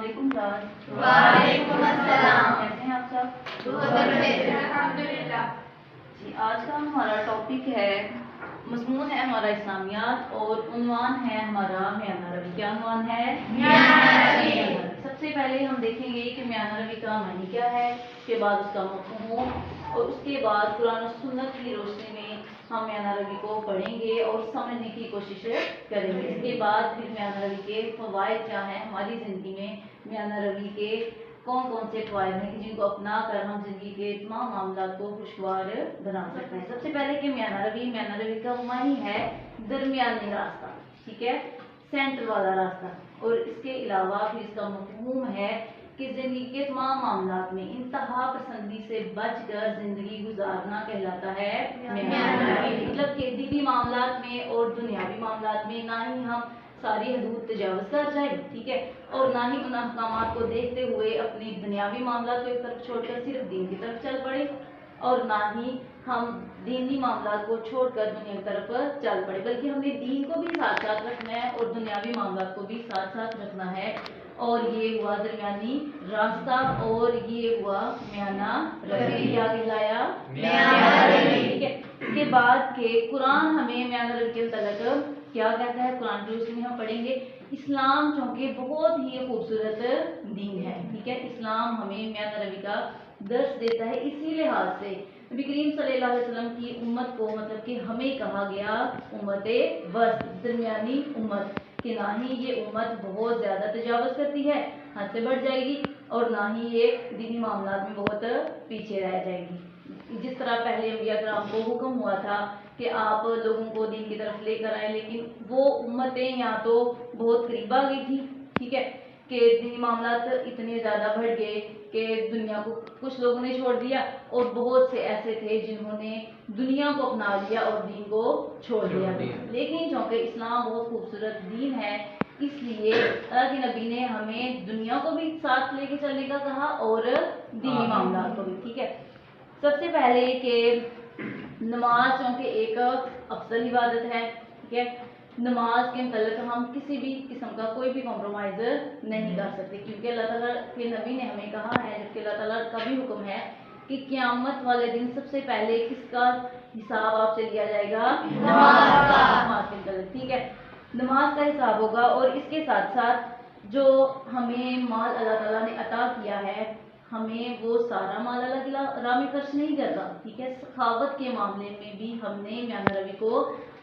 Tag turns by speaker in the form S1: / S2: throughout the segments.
S1: वालेकुम सलाम।
S2: वालेकुम अस्सलाम।
S1: कैसे हैं आप सब?
S2: अल्हम्दुलिल्लाह।
S1: जी, आज का हमारा टॉपिक है, मज़मून है हमारा इस्लामियात और उन्वान है हमारा म्याना रवी। क्या उन्वान है?
S2: म्याना रवी।
S1: सबसे पहले हम देखेंगे कि म्याना रवी का मानी क्या है, उसके बाद उसका मफ़हूम और उसके बाद कुरान और सुन्नत की रोशनी में हम म्याना रवी को पढ़ेंगे और समझने की कोशिश करेंगे। इसके बाद फिर म्याना रवी के फ़वाइद क्या हैं, हमारी ज़िंदगी में म्याना रवी के कौन कौन से फ़वाइद हैं कि जिनको अपना कर हम ज़िंदगी के तमाम मामलों को खुशगवार बना सकते हैं। सबसे पहले कि म्याना रवी का मानी है दरमियानी रास्ता, ठीक है, सेंटर वाला रास्ता। और इसके अलावा फिर इसका मफ़हूम है कि ज़िंदगी के तमाम मामलात में इंतहा पसंदी से बचकर ज़िंदगी गुजारना कहलाता है म्याना रवी। मतलब कि दीनी मामलात में और दुनियावी मामलात में ना ही हम सारी हदूद तजावज़ कर जाए, ठीक है, और ना ही उन अहकामात को देखते हुए अपनी दुनियावी मामलात को एक तरफ छोड़कर सिर्फ दीन की तरफ चल पड़े, और ना ही हम दीनी मामलात को छोड़कर दुनिया की तरफ चल पड़े, बल्कि हमने दीन को भी साथ साथ रखना है और दुनियावी मामलात को भी साथ साथ रखना है। और ये हुआ दरमियानी रास्ता और ये हुआ म्याना रवी। क्या कहलाया?
S2: म्याना रवी।
S1: ठीक है। इसके बाद के कुरान हमें म्याना रवी के मुताबिक क्या कहता है, कुरान की रोशनी में हम पढ़ेंगे। इस्लाम चूँकि बहुत ही खूबसूरत दीन है, ठीक है, इस्लाम हमें म्याना रवी का दर्स देता है। इसी लिहाज से नबी करीम सल्लल्लाहु अलैहि वसल्लम की उम्मत को, मतलब कि हमें कहा गया उम्मते वस्त, दरमियानी उम्मत, कि ना ही ये उम्मत बहुत ज़्यादा तजावज़ करती है, हद से बढ़ जाएगी, और ना ही ये दीनी मामलात में बहुत पीछे रह जाएगी। जिस तरह पहले अंबिया किराम को हुक्म हुआ था कि आप लोगों को दीन की तरफ लेकर आए, लेकिन वो उम्मतें या तो बहुत करीब आ गई थी, ठीक है, कि दीनी मामलात इतने ज़्यादा बढ़ गए कि दुनिया को कुछ लोगों ने छोड़ दिया, और बहुत से ऐसे थे जिन्होंने दुनिया को अपना लिया और दीन को छोड़ दिया। लेकिन चूँकि इस्लाम बहुत खूबसूरत दीन है, इसलिए अल्लाह के नबी ने हमें दुनिया को भी साथ लेके चलने का कहा और दीनी मामलात को भी, ठीक है। सबसे पहले कि नमाज चूँकि एक अफजल इबादत है, ठीक है, नमाज के मतलब हम किसी भी किस्म का कोई भी कॉम्प्रोमाइज़ नहीं कर सकते, क्योंकि अल्लाह ताला के नबी ने हमें कहा है, जबकि अल्लाह ताला का भी हुक्म है कि क़यामत वाले दिन सबसे पहले किसका हिसाब आपसे लिया जाएगा? नमाज के मतलब, ठीक है, नमाज का हिसाब होगा। और इसके साथ साथ जो हमें माल अल्लाह ताला ने अता किया है, हमें वो सारा माल अल्लाह की राह में खर्च नहीं करता, ठीक है। सखावत के मामले में भी हमने म्याना रवी को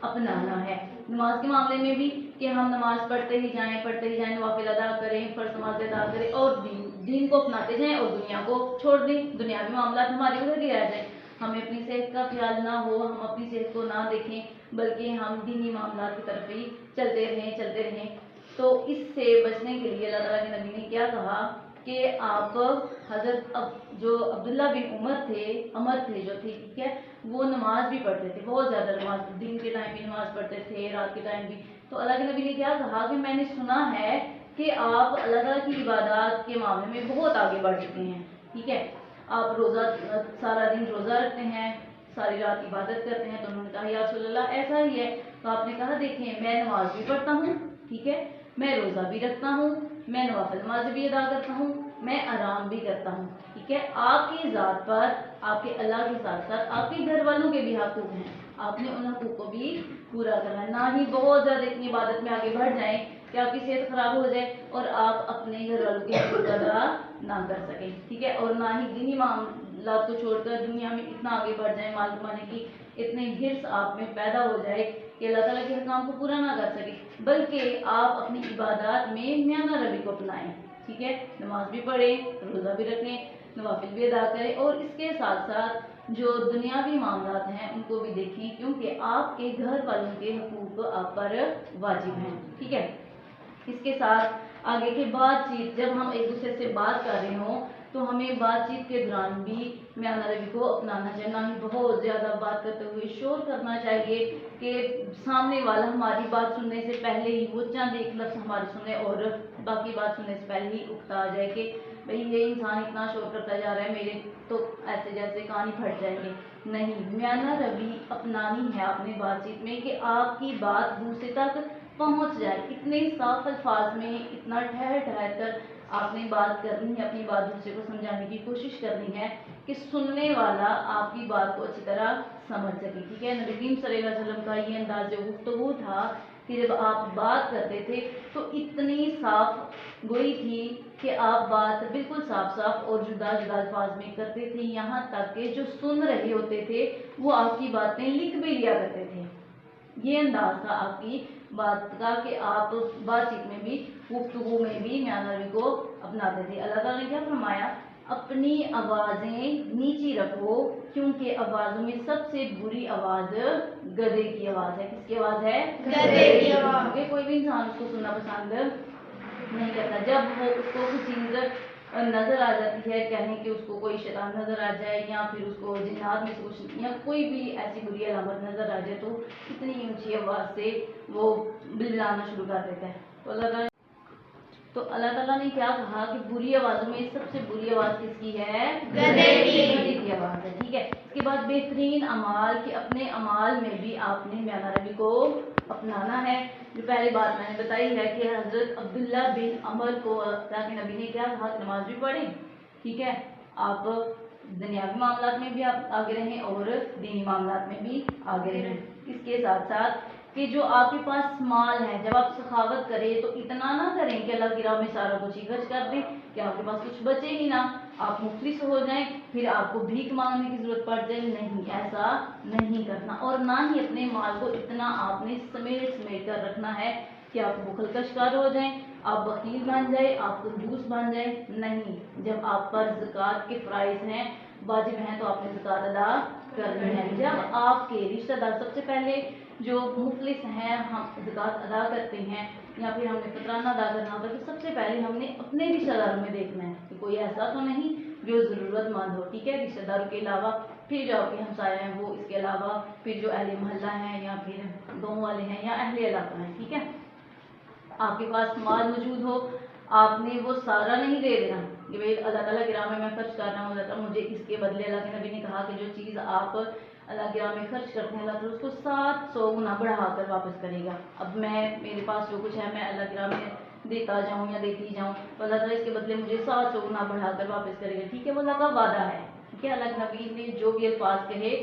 S1: अपनाना है। नमाज के मामले में भी कि हम नमाज पढ़ते ही जाएं, नवाफिल अदा करें, फर्ज नमाज अदा करें और दीन को अपनाते जाएं और दुनिया को छोड़ दें, दुनियावी मामला हमारे उधर ही रह जाए। हमें अपनी सेहत का ख्याल ना हो, हम अपनी सेहत को ना देखें, बल्कि हम दीनी मामला की तरफ ही चलते रहें। तो इससे बचने के लिए अल्लाह ताला के नबी ने क्या कहा कि आप हज़रत जो अब्दुल्ला बिन अमर थे जो थे, ठीक है, वो नमाज भी पढ़ते थे, बहुत ज़्यादा नमाज, दिन के टाइम भी नमाज पढ़ते थे, रात के टाइम भी। तो अल्लाह के नबी ने क्या कहा कि मैंने सुना है कि आप अल्लाह ताला की इबादत के मामले में बहुत आगे बढ़ चुके हैं, ठीक है, आप रोज़ा सारा दिन रोज़ा रखते हैं, सारी रात इबादत करते हैं। तो उन्होंने कहा या रसूल अल्लाह ऐसा ही है। तो आपने कहा देखिए मैं नमाज भी पढ़ता हूँ, ठीक है, मैं रोज़ा भी रखता हूँ, मैं नवाफिल नमाज भी अदा करता हूँ, मैं आराम भी करता हूँ, ठीक है। आपकी ज़ात पर आपके अल्लाह के साथ साथ आपके घर वालों के भी हकूक़ हैं, आपने उन हकूक़ को भी पूरा करना है। ना ही बहुत ज़्यादा इतनी इबादत में आगे बढ़ जाएं कि आपकी सेहत ख़राब हो जाए और आप अपने घर वालों के हकूक़ अदा ना कर सकें, ठीक है, और ना ही दीनी मामला को छोड़कर दुनिया में इतना आगे बढ़ जाए, माल कमाने की इतनी हिर्स आप में पैदा हो जाए कि अल्लाह ताला के हुक्म को पूरा ना कर सके, बल्कि आप अपनी इबादत में म्याना रवी को अपनाएं, ठीक है, नमाज भी पढ़ें, रोज़ा भी रखें, नवाफिल भी अदा करें, और इसके साथ साथ जो दुनियावी मामलात हैं उनको भी देखें, क्योंकि आपके घर वालों के हकूक़ आप पर वाजिब हैं, ठीक है। इसके साथ आगे की बातचीत, जब हम एक दूसरे से बात कर रहे हों तो हमें बातचीत के दौरान भी म्याना रवी को अपनाना चाहिए, ना ही बहुत ज़्यादा बात करते हुए शोर करना चाहिए कि सामने वाला हमारी बात सुनने से पहले ही वो चंद एक लफ्ज़ हमारी सुने और बाकी बात सुनने से पहले ही उकता आ जाए कि भाई ये इंसान इतना शोर करता जा रहा है, मेरे तो ऐसे जैसे कान ही फट जाएंगे। नहीं, म्याना रवी अपनानी है अपनी बातचीत में कि आपकी बात दूसरे तक पहुंच जाए, इतने साफ अल्फाज में, इतना ठहर कर آپ نے بات کرنی ہے، اپنی بات دوسرے کو سمجھانے کی کوشش کرنی ہے کہ سننے والا آپ کی بات کو اچھی طرح سمجھ سکے، ٹھیک ہے۔ نبی کریم صلی اللہ علیہ وسلم کا یہ انداز گفتگو تھا کہ جب آپ بات کرتے تھے تو اتنی صاف گوئی تھی کہ آپ بات بالکل صاف صاف اور جدا جدا الفاظ میں کرتے تھے، یہاں تک کہ جو سن رہے ہوتے تھے وہ آپ کی باتیں لکھ بھی لیا کرتے تھے۔ یہ انداز تھا آپ کی بات کا کہ آپ بات چیت میں بھی، گفتگو میں بھی میاں نبی کو اپناتے تھے۔ اللہ تعالیٰ نے کیا فرمایا؟ اپنی آوازیں نیچی رکھو کیونکہ آوازوں میں سب سے بری آواز گدھے کی آواز ہے۔ کس کی آواز ہے؟
S2: گدھے کی آواز۔
S1: کیونکہ کوئی بھی انسان اس کو سننا پسند نہیں کرتا۔ جب وہ اس کو کچھ چیز نظر آ جاتی ہے، کہنے کہ اس کو کوئی شیطان نظر آ جائے یا پھر اس کو جنات میں سے کچھ یا کوئی بھی ایسی بری علامت نظر آ جائے تو اتنی اونچی آواز سے وہ بلبلانا شروع کر دیتا ہے۔ تو اللہ تعالیٰ نے کیا کہا کہ بری آوازوں میں سب سے بری آواز کس کی ہے؟
S2: گدھے
S1: کی آواز ہے، ٹھیک ہے۔ اس کے بعد بہترین اعمال کہ اپنے اعمال میں بھی آپ نے میاں نبی کو اپنانا ہے۔ جو پہلی بات میں نے بتائی ہے کہ حضرت عبداللہ بن عمر کو اللہ کے نبی نے کیا کہا کہ نماز بھی پڑھیں، ٹھیک ہے، آپ دنیاوی معاملات میں بھی آپ آگے رہیں اور دینی معاملات میں بھی آگے رہیں۔ اس کے ساتھ ساتھ کہ جو آپ کے پاس مال ہے، جب آپ سخاوت کریں تو اتنا نہ کریں کہ اللہ کی راہ میں سارا کچھ ہی خرچ کر دیں کہ آپ کے پاس کچھ بچے ہی نہ، آپ مفلس ہو جائیں، پھر آپ کو بھیک مانگنے کی ضرورت پڑ جائے۔ نہیں، ایسا نہیں کرنا، اور نہ ہی اپنے مال کو اتنا آپ نے سمیٹ کر رکھنا ہے کہ آپ بخل کا شکار ہو جائیں، آپ بخیل بن جائیں، آپ کنجوس بن جائیں۔ نہیں، جب آپ پر زکوٰۃ کے فرائض ہیں، واجب ہیں، تو آپ نے زکوٰۃ ادا کرنی ہے۔ جب آپ کے رشتہ دار سب سے پہلے جو مفلس ہیں، ہم زکوٰۃ ادا کرتے ہیں یا پھر ہم نے فطرانہ ادا کرنا ہوتا ہے تو سب سے پہلے ہم نے اپنے رشتہ داروں میں دیکھنا ہے کہ کوئی ایسا تو نہیں جو ضرورت مند ہو، ٹھیک ہے۔ رشتہ داروں کے علاوہ پھر جو آپ کے ہمسائے ہیں وہ، اس کے علاوہ پھر جو اہل محلہ ہیں یا پھر گاؤں والے ہیں یا اہل علاقہ ہیں، ٹھیک ہے۔ آپ کے پاس مال موجود ہو، آپ نے وہ سارا نہیں دے دینا کہ بھائی اللہ تعالیٰ کی راہ میں خرچ کر رہا ہوں، اللہ تعالیٰ مجھے اس کے بدلے، اللہ کے نبی نے کہا کہ جو چیز آپ اللہ کی راہ میں خرچ کرتے ہیں اللہ تعالیٰ اس کو 700 گنا بڑھا کر واپس کرے گا۔ اب میرے پاس جو کچھ ہے میں اللہ کی راہ میں دیتا جاؤں یا دیتی جاؤں تو اللہ تعالیٰ اس کے بدلے مجھے 700 گنا بڑھا کر واپس کرے گا، ٹھیک ہے۔ وہ اللہ کا وعدہ ہے، ٹھیک ہے۔ اللہ کے نبی نے جو بھی الفاظ کہے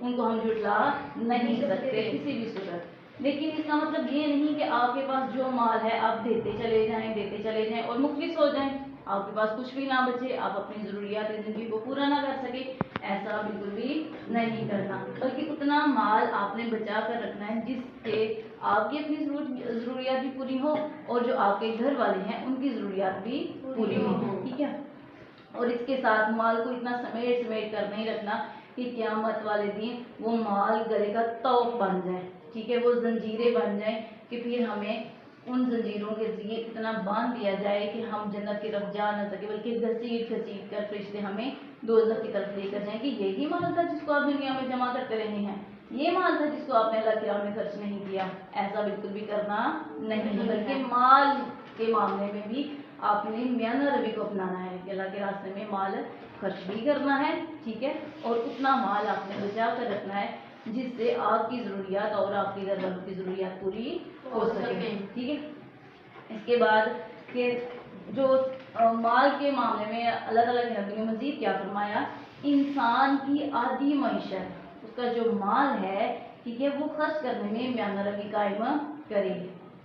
S1: ان کو ہم جھٹلا نہیں سکتے کسی بھی صورت۔ لیکن اس کا مطلب یہ نہیں کہ آپ کے پاس جو مال ہے آپ دیتے چلے جائیں اور مفلس ہو جائیں، آپ کے پاس کچھ بھی نہ بچے، آپ اپنی ضروریات زندگی کو پورا نہ کر سکے، ایسا بالکل بھی نہیں کرنا، بلکہ اتنا مال آپ نے بچا کر رکھنا ہے جس سے آپ کی اپنی ضروریات بھی پوری ہو اور جو آپ کے گھر والے ہیں ان کی ضروریات بھی پوری ہوں، ٹھیک ہے۔ اور اس کے ساتھ مال کو اتنا سمیٹ کر نہیں رکھنا کہ قیامت والے دن وہ مال گلے کا طوق بن جائے، ٹھیک ہے، وہ زنجیریں بن جائیں کہ پھر ہمیں ان زنجیروں کے ذریعے اتنا باندھ دیا جائے کہ ہم جنت کی طرف جا نہ سکے، بلکہ گھسیٹ کر فرشتے ہمیں دوزخ کی طرف لے کر جائیں کہ یہی مال تھا جس کو آپ دنیا میں جمع کرتے رہے ہیں، یہ مال تھا جس کو آپ نے اللہ کی راہ میں خرچ نہیں کیا۔ ایسا بالکل بھی کرنا نہیں، بلکہ مال کے معاملے میں بھی آپ نے میاں نبی کو اپنانا ہے کہ اللہ کے راستے میں مال خرچ بھی کرنا ہے، ٹھیک ہے، اور اتنا مال آپ نے بچا کر رکھنا ہے جس سے آپ کی ضروریات اور آپ کے گھر والوں کی ضروریات پوری ہو سکے، ٹھیک ہے۔ اس کے بعد کہ جو مال کے معاملے میں اللہ تعالیٰ کے نبی نے مزید کیا فرمایا؟ انسان کی آدھی معیشت، اس کا جو مال ہے، ٹھیک ہے، وہ خرچ کرنے میں میاں نبی قائم کرے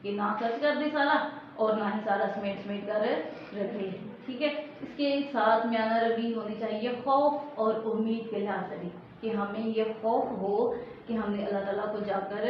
S1: کہ نہ خرچ کر دے سارا اور نہ ہی سارا سمیٹ کر رکھے، ٹھیک ہے۔ اس کے ساتھ میاں نبی ہونی چاہیے خوف اور امید کے لحاظ سے بھی کہ ہمیں یہ خوف ہو کہ ہم نے اللہ تعالیٰ کو جا کر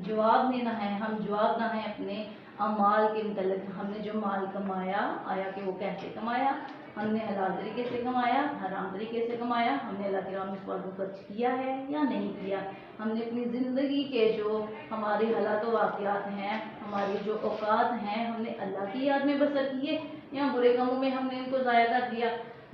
S1: جواب دینا ہے، ہم جواب نہ ہیں اپنے اعمال کے متعلق، ہم نے جو مال کمایا آیا کہ وہ کیسے کمایا، ہم نے حلال طریقے سے کمایا، حرام طریقے سے کمایا، ہم نے اللہ کی راہ میں اس پر خرچ کیا ہے یا نہیں کیا، ہم نے اپنی زندگی کے جو ہمارے حالات و واقعات ہیں، ہماری جو اوقات ہیں، ہم نے اللہ کی یاد میں بسر کیے یا برے کاموں میں ہم نے ان کو ضائع کر دیا۔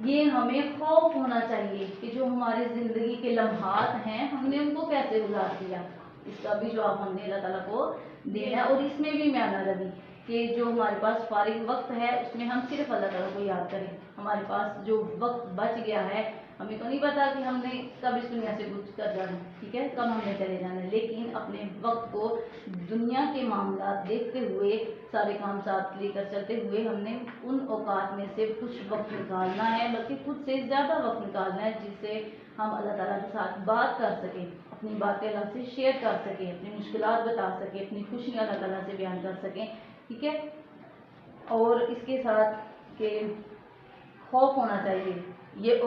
S1: یہ ہمیں خوف ہونا چاہیے کہ جو ہماری زندگی کے لمحات ہیں ہم نے ان کو کیسے گزار دیا، اس کا بھی جواب ہم نے اللہ تعالیٰ کو دینا ہے۔ اور اس میں بھی میاں نبی کہ جو ہمارے پاس فارغ وقت ہے اس میں ہم صرف اللہ تعالیٰ کو یاد کریں، ہمارے پاس جو وقت بچ گیا ہے हमें तो नहीं पता कि हमने कब इस दुनिया से कुछ कर जाना, ठीक है, कब हमने चले जाना, लेकिन अपने वक्त को दुनिया के मामला देखते हुए, सारे काम साथ लेकर चलते हुए हमने उन औकात में से कुछ वक्त निकालना है, बल्कि खुद से ज़्यादा वक्त निकालना है, जिससे हम अल्लाह ताला के साथ बात कर सकें, अपनी बातें अल्लाह से शेयर कर सकें, अपनी मुश्किलात बता सकें, अपनी खुशियाँ अल्लाह ताला से बयान कर सकें, ठीक है। और इसके साथ के खौफ होना चाहिए, ये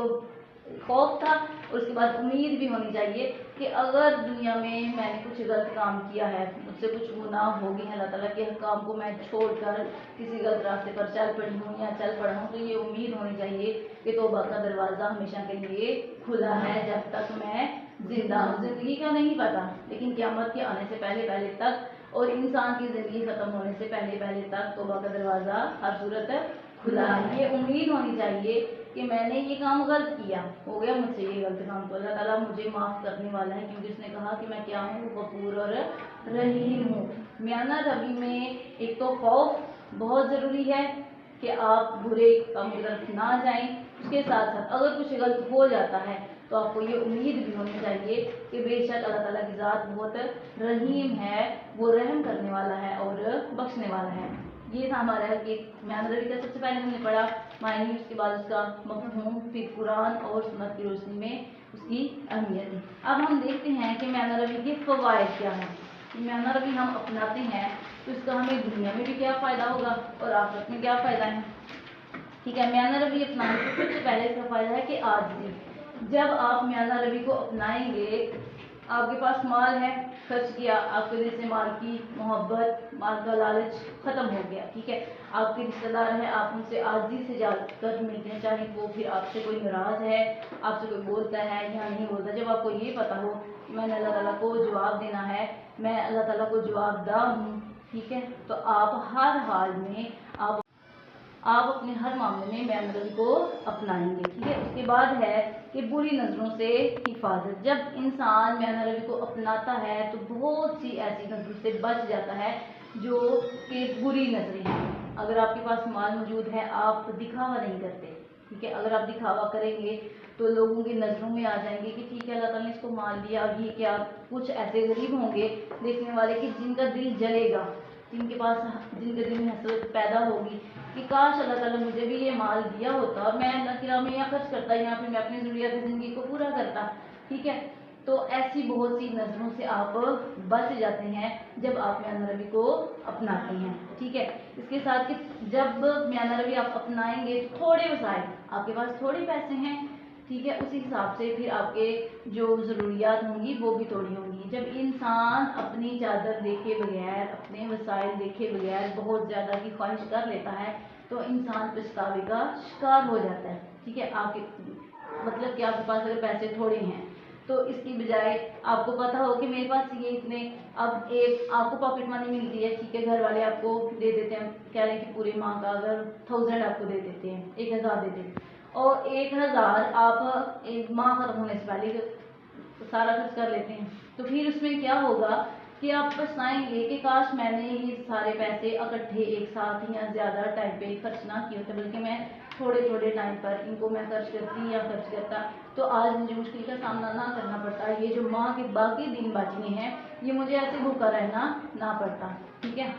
S1: खौफ था, और उसके बाद उम्मीद भी होनी चाहिए कि अगर दुनिया में मैंने कुछ गलत काम किया है, मुझसे कुछ गुनाह हो गए हैं, अल्लाह ताला के काम को मैं छोड़कर किसी गलत रास्ते पर चल पड़ी हूँ या चल पड़ा हूँ, तो ये उम्मीद होनी चाहिए कि तौबा का दरवाज़ा हमेशा के लिए खुला है जब तक मैं जिंदा हूँ। ज़िंदगी का नहीं पता, लेकिन क़यामत के आने से पहले पहले तक और इंसान की ज़िंदगी ख़त्म होने से पहले पहले तक तौबा का दरवाज़ा हर सूरत खुला है। ये उम्मीद होनी चाहिए कि मैंने ये काम गलत किया, हो गया मुझसे ये गलत काम, तो अल्लाह ताला मुझे माफ़ करने वाला है, क्योंकि उसने कहा कि मैं क्या हूँ, गफूर और रहीम हूँ। मियाना रवि में एक तो खौफ बहुत ज़रूरी है कि आप बुरे काम की तरफ ना जाएं, उसके साथ साथ अगर कुछ गलत हो जाता है तो आपको ये उम्मीद भी होनी चाहिए कि बेशक अल्लाह ताला की ज़ात बहुत रहीम है, वो रहम करने वाला है और बख्शने वाला है। ये था हमारा कि मियाना रवि का सबसे पहले हमने पढ़ा मायने, उसके बाद उसका मफ़हूम, फिर कुरान और सुन्नत की रोशनी में उसकी अहमियत है। अब हम देखते हैं कि मियाना रवि के फ़वाइद क्या हैं। मियाना रवि हम अपनाते हैं तो इसका हमें दुनिया में भी क्या फ़ायदा होगा और आखिरत में क्या फ़ायदा है, ठीक है। मियाना रवि अपनाने से सबसे पहले इसका फ़ायदा है कि आजिज़ी, जब आप मियाना रवि को अपनाएंगे, आपके पास माल है, खर्च किया, आपके दिल से माल की मोहब्बत, माल का लालच ख़त्म हो गया, ठीक है। आपके रिश्तेदार हैं, आप उनसे आजिज़ी से जाकर मिलते हैं, चाहे वो फिर आपसे कोई नाराज़ है, आपसे कोई बोलता है या नहीं बोलता, जब आपको ये पता हो कि मैंने अल्लाह ताला को जवाब देना है, मैं अल्लाह ताला को जवाबदाह हूँ, ठीक है, तो आप हर हाल में आप अपने हर मामले में मियाना रवि को अपनाएंगे, ठीक है। उसके बाद है कि बुरी नज़रों से हिफाजत, जब इंसान मियाना रवि को अपनाता है तो बहुत सी ऐसी नज़रों से बच जाता है जो कि बुरी नज़रें हैं। अगर आपके पास माल मौजूद है, आप दिखावा नहीं करते, ठीक है। अगर आप दिखावा करेंगे तो लोगों की नज़रों में आ जाएंगे कि ठीक है, अल्लाह ताला ने इसको माल दिया, अब ये क्या, कुछ ऐसे गरीब होंगे देखने वाले कि जिनका दिल जलेगा, जिनके दिल में हसरत पैदा होगी कि काश अल्लाह ताला मुझे भी ये माल दिया होता और मैं अल्लाह की राह में यहाँ खर्च करता, यहाँ पे मैं अपनी ज़रूरियात ज़िंदगी को पूरा करता, ठीक है। तो ऐसी बहुत सी नज़रों से आप बच जाते हैं जब आप मियाना रवि को अपनाते हैं, ठीक है। इसके साथ कि जब मियाना रवि आप अपनाएंगे, थोड़े वसाइल, आपके पास थोड़े पैसे हैं, ठीक है, उसी हिसाब से फिर आपके जो ज़रूरियात होंगी वो भी थोड़ी होंगी। जब इंसान अपनी चादर देखे बगैर, अपने वसाइल देखे बगैर बहुत ज़्यादा की ख्वाहिश कर लेता है तो इंसान पछतावे का शिकार हो जाता है, ठीक है। आपके मतलब कि आपके पास अगर पैसे थोड़े हैं तो इसकी बजाय आपको पता हो कि मेरे पास ये इतने, अब एक आपको पॉकेट मनी मिलती है, ठीक है, घर वाले आपको दे देते हैं, कह रहे हैं कि पूरे माह का अगर 1000 आपको दे देते हैं, 1000 दे देते हैं, और 1000 आप एक माह खत्म होने से पहले सारा खर्च कर लेते हैं, तो फिर उसमें क्या होगा कि आप पछताएंगे कि काश मैंने ये सारे पैसे इकट्ठे एक साथ या ज़्यादा टाइम पे खर्च ना किए होते, बल्कि मैं थोड़े थोड़े टाइम पर इनको मैं खर्च करती या खर्च करता, तो आज मुझे मुश्किल का सामना ना करना पड़ता, ये जो माह के बाकी दिन बचने हैं ये मुझे ऐसे भूखा रहना ना पड़ता, ठीक है।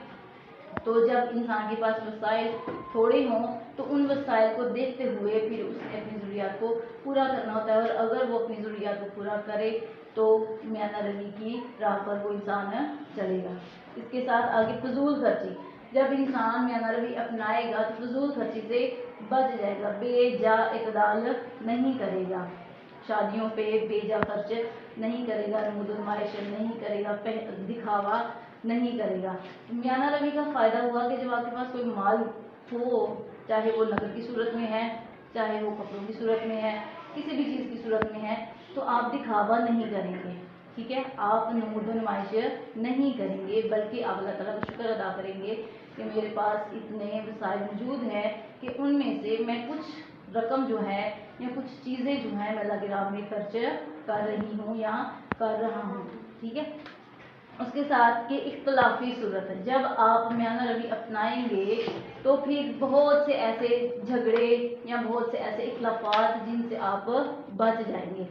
S1: तो जब इंसान के पास वसाइल थोड़े हों तो उन वसाइल को देखते हुए फिर उसने अपनी ज़रूरियात को पूरा करना होता है, और अगर वो अपनी ज़रूरियात को पूरा करे तो मियाना रवि की राह पर वो इंसान चलेगा। इसके साथ आगे फजूल खर्ची, जब इंसान मियाना रवि अपनाएगा तो फजूल खर्ची से बच जाएगा, बेजा इक़दाल नहीं करेगा, शादियों पे बेजा खर्च नहीं करेगा, नमूद-ओ-नुमाइश नहीं करेगा, दिखावा नहीं करेगा। मियाना रवि का फ़ायदा हुआ कि जब आपके पास कोई माल हो, चाहे वो नकद की सूरत में है, चाहे वो कपड़ों की सूरत में है, किसी भी चीज़ की सूरत में है, तो आप दिखावा नहीं करेंगे, ठीक है। आप नमूद-ओ-नुमाइश नहीं करेंगे, बल्कि आप अल्लाह ताला का शुक्र अदा करेंगे कि मेरे पास इतने वसाइल मौजूद हैं कि उनमें से मैं कुछ रकम जो है या कुछ चीज़ें जो हैं मैं अल्लाह की राह में खर्च कर रही हूँ या कर रहा हूँ, ठीक है। उसके साथ कि इख्तलाफी सूरत है, जब आप म्यान रवि अपनाएंगे तो फिर बहुत से ऐसे झगड़े या बहुत से ऐसे इख्तलाफात जिनसे आप बच जाएंगे।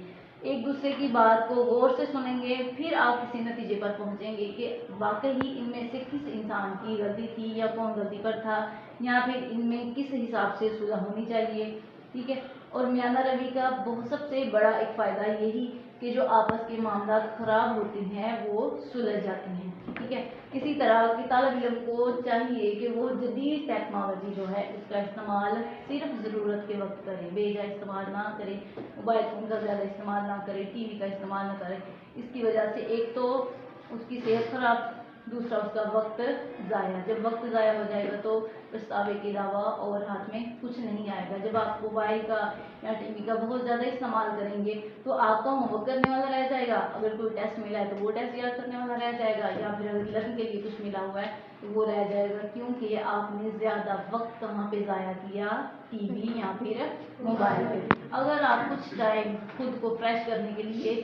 S1: एक दूसरे की बात को गौर से सुनेंगे, फिर आप किसी नतीजे पर पहुंचेंगे कि वाकई इनमें से किस इंसान की गलती थी या कौन गलती पर था, या फिर इनमें किस हिसाब से सुलह होनी चाहिए। ठीक है। और म्यान रवि का बहुत सबसे बड़ा एक फ़ायदा यही कि जो आपस के मामला ख़राब होते हैं वो सुलझ जाते हैं। ठीक है। इसी तरह कि तालिब इल्म को चाहिए कि वो जदीद टेक्नोलॉजी जो है उसका इस्तेमाल सिर्फ ज़रूरत के वक्त करें, बेजा इस्तेमाल ना करें, मोबाइल फ़ोन का ज़्यादा इस्तेमाल ना करें, टीवी का इस्तेमाल ना करें। इसकी वजह से एक तो उसकी सेहत ख़राब, दूसरा उसका वक्त ज़ाया। जब वक्त ज़ाया हो जाएगा तो पछतावे के अलावा और हाथ में कुछ नहीं आएगा। जब आप मोबाइल का या टीवी का बहुत ज़्यादा इस्तेमाल करेंगे तो आपका होमवर्क करने वाला रह जाएगा, अगर कोई टेस्ट मिला है तो वो टेस्ट याद करने वाला रह जाएगा, या फिर अगर लर्न के लिए कुछ मिला हुआ है तो वो रह जाएगा, क्योंकि आपने ज़्यादा वक्त कहाँ पे ज़ाया किया, टीवी या फिर मोबाइल पे। अगर आप कुछ टाइम खुद को फ्रेश करने के लिए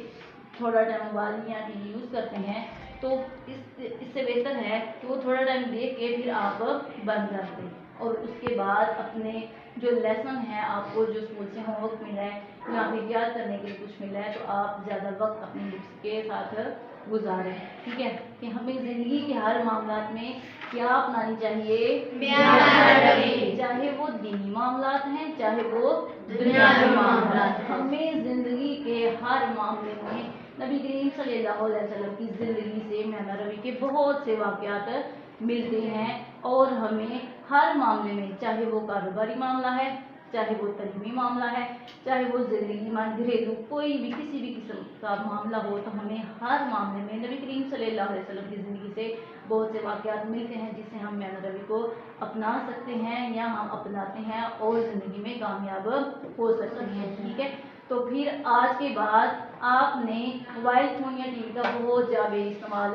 S1: थोड़ा टाइम मोबाइल या टीवी यूज़ करते हैं तो इससे बेहतर है कि वो थोड़ा टाइम देख के फिर आप बंद कर दें, और उसके बाद अपने जो लेसन है, आपको जो स्कूल से होमवर्क मिला है या फिर याद करने के लिए कुछ मिला है, तो आप ज़्यादा वक्त अपनी बुक्स के साथ गुजारें। ठीक है। कि हमें ज़िंदगी के हर मामलात में क्या अपनानी चाहिए,
S2: म्यान रवि।
S1: चाहे वो दीनी मामलात हैं चाहे वो
S2: दुनियावी मामलात।
S1: हमें ज़िंदगी के हर मामले में नबी करीम सल्लल्लाहु अलैहि वसल्लम की ज़िंदगी से म्यान रवि के बहुत से वाक़यात मिलते हैं, और हमें हर मामले में, चाहे वो कारोबारी मामला है, चाहे वो तलीमी मामला है, चाहे वो ज़िंदगी में घरेलू कोई भी किसी भी किस्म का मामला हो, तो हमें हर मामले में नबी करीम सल्लल्लाहु अलैहि वसल्लम की ज़िंदगी से बहुत से वाक़यात मिलते हैं जिससे हम म्यान रवि को अपना सकते हैं या हम अपनाते हैं और ज़िंदगी में कामयाब हो सकते हैं। ठीक है। तो फिर आज के बाद आपने मोबाइल फ़ोन या टीवी का बहुत ज़्यादा इस्तेमाल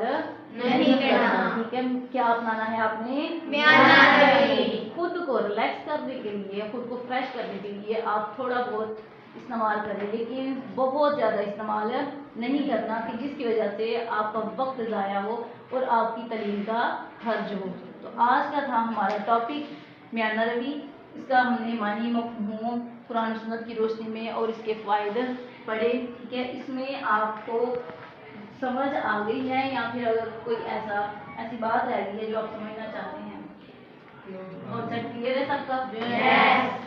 S2: नहीं करना।
S1: ठीक है। क्या अपनाना है आपने,
S2: म्यान रवि।
S1: खुद को रिलैक्स करने के लिए, खुद को फ्रेश करने के लिए आप थोड़ा बहुत इस्तेमाल करें, लेकिन बहुत ज़्यादा इस्तेमाल नहीं करना कि जिसकी वजह से आपका वक्त ज़ाया हो और आपकी तालीम का खर्च हो। तो आज का था हमारा टॉपिक म्यान रवि। इसका हमने मानी मफ़हूम कुरान सुन्नत की रोशनी में और इसके फ़ायदे पढ़े। ठीक है। इसमें आपको समझ आ गई है या फिर अगर कोई ऐसी बात रह गई है जो आप समझना चाहते हैं, कॉन्सेप्ट क्लियर है सबका?
S2: Yes.